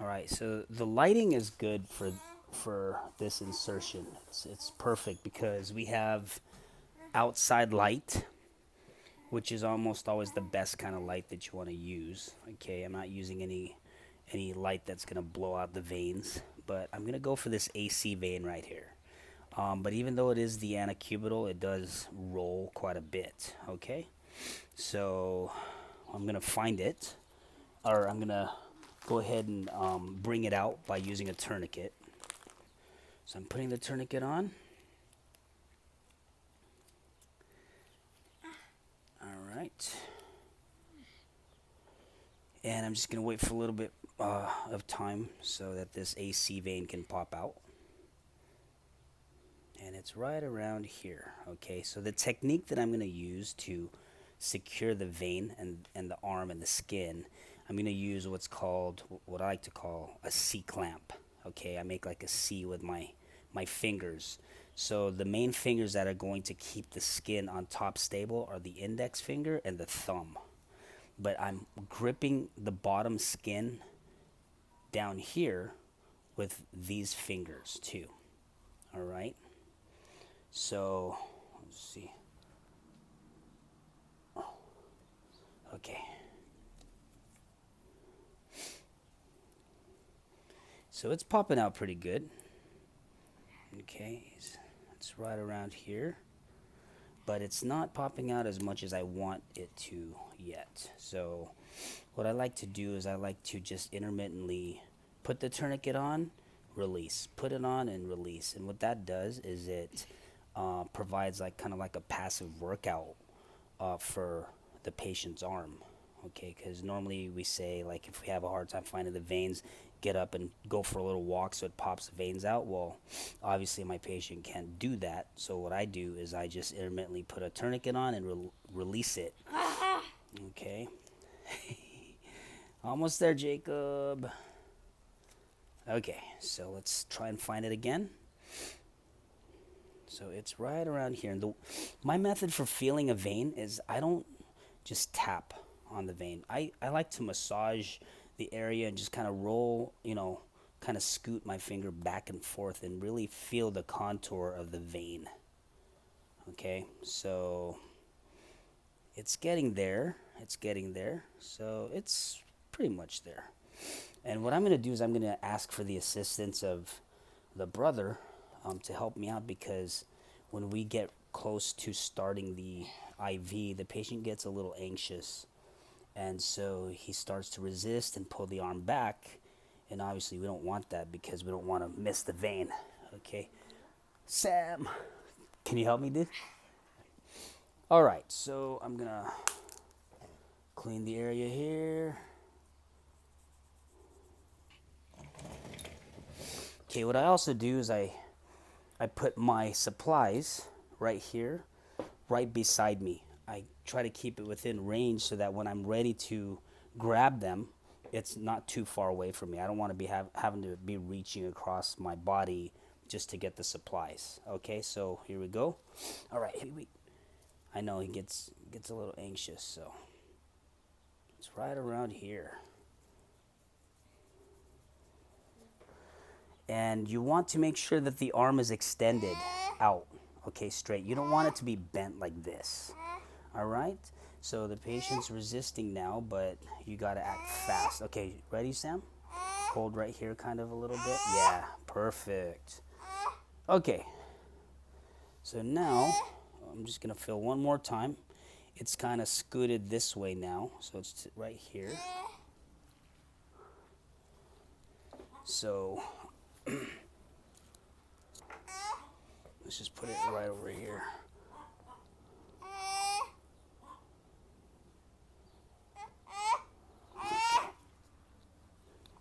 All right, so the lighting is good for this insertion. It's perfect because we have outside light, which is almost always the best kind of light that you want to use. Okay, I'm not using any light that's gonna blow out the veins, but I'm gonna go for this AC vein right here. But even though it is the anacubital, it does roll quite a bit. Okay, so I'm gonna find it, or I'm gonna go ahead and bring it out by using a tourniquet. So I'm putting the tourniquet on. All right. And I'm just going to wait for a little bit of time so that this AC vein can pop out. And it's right around here. Okay, so the technique that I'm going to use to secure the vein and the arm and the skin, I'm going to use what's called, what I like to call a C clamp. Okay, I make like a C with my fingers. So the main fingers that are going to keep the skin on top stable are the index finger and the thumb. But I'm gripping the bottom skin down here with these fingers too. All right. So let's see. Okay. So it's popping out pretty good. Okay. It's right around here. But it's not popping out as much as I want it to yet. So what I like to do is I like to just intermittently put the tourniquet on, release, put it on and release. And what that does is it provides like kind of like a passive workout for the patient's arm. Okay, because normally we say like if we have a hard time finding the veins, get up and go for a little walk so it pops the veins out. Well, obviously my patient can't do that. So what I do is I just intermittently put a tourniquet on and release it. Okay. Almost there, Jacob. Okay, so let's try and find it again. So it's right around here. And my method for feeling a vein is I don't just tap on the vein. I like to massage the area and just kind of roll, kind of scoot my finger back and forth and really feel the contour of the vein. Okay, so it's getting there. It's getting there. So it's pretty much there. And what I'm going to do is I'm going to ask for the assistance of the brother to help me out because when we get close to starting the IV, the patient gets a little anxious. And so he starts to resist and pull the arm back. And obviously, we don't want that because we don't want to miss the vein. Okay. Sam, can you help me, dude? All right. So I'm going to clean the area here. Okay. What I also do is I put my supplies right here, right beside me. I try to keep it within range so that when I'm ready to grab them, it's not too far away from me. I don't want to be having to be reaching across my body just to get the supplies. Okay, so here we go. All right, I know he gets a little anxious, so it's right around here. And you want to make sure that the arm is extended out, okay, straight. You don't want it to be bent like this. All right? So the patient's resisting now, but you got to act fast. Okay, ready, Sam? Hold right here kind of a little bit. Yeah, perfect. Okay. So now I'm just going to fill one more time. It's kind of scooted this way now, so it's right here. So let's just put it right over here.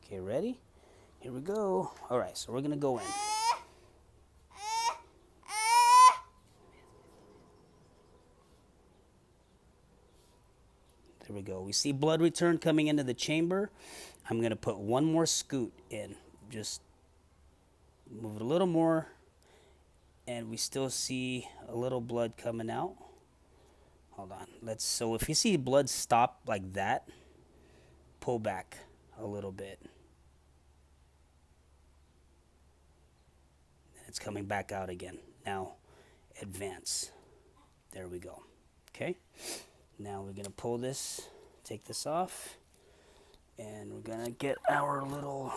Okay, ready? Here we go. All right, so we're going to go in. There we go. We see blood return coming into the chamber. I'm going to put one more scoot in. Just move it a little more. And we still see a little blood coming out. Hold on. So if you see blood stop like that, pull back a little bit. it's coming back out again. Now, advance. There we go. Okay. Now we're gonna pull this, take this off, and we're gonna get our little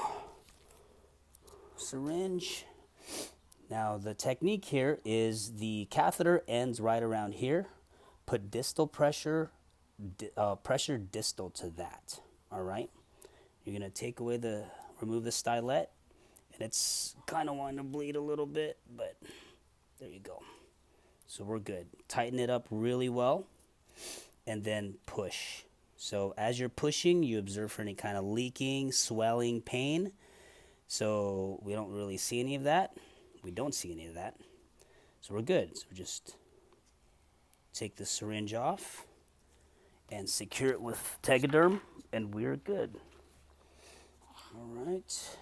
syringe. Now the technique here is the catheter ends right around here. Put distal pressure, pressure distal to that. All right. You're gonna take away remove the stylet, and it's kind of wanting to bleed a little bit, but there you go. So we're good. Tighten it up really well, and then push. So as you're pushing, you observe for any kind of leaking, swelling, pain. So we don't really see any of that. We don't see any of that. So we're good. So just take the syringe off and secure it with Tegaderm, and we're good. All right.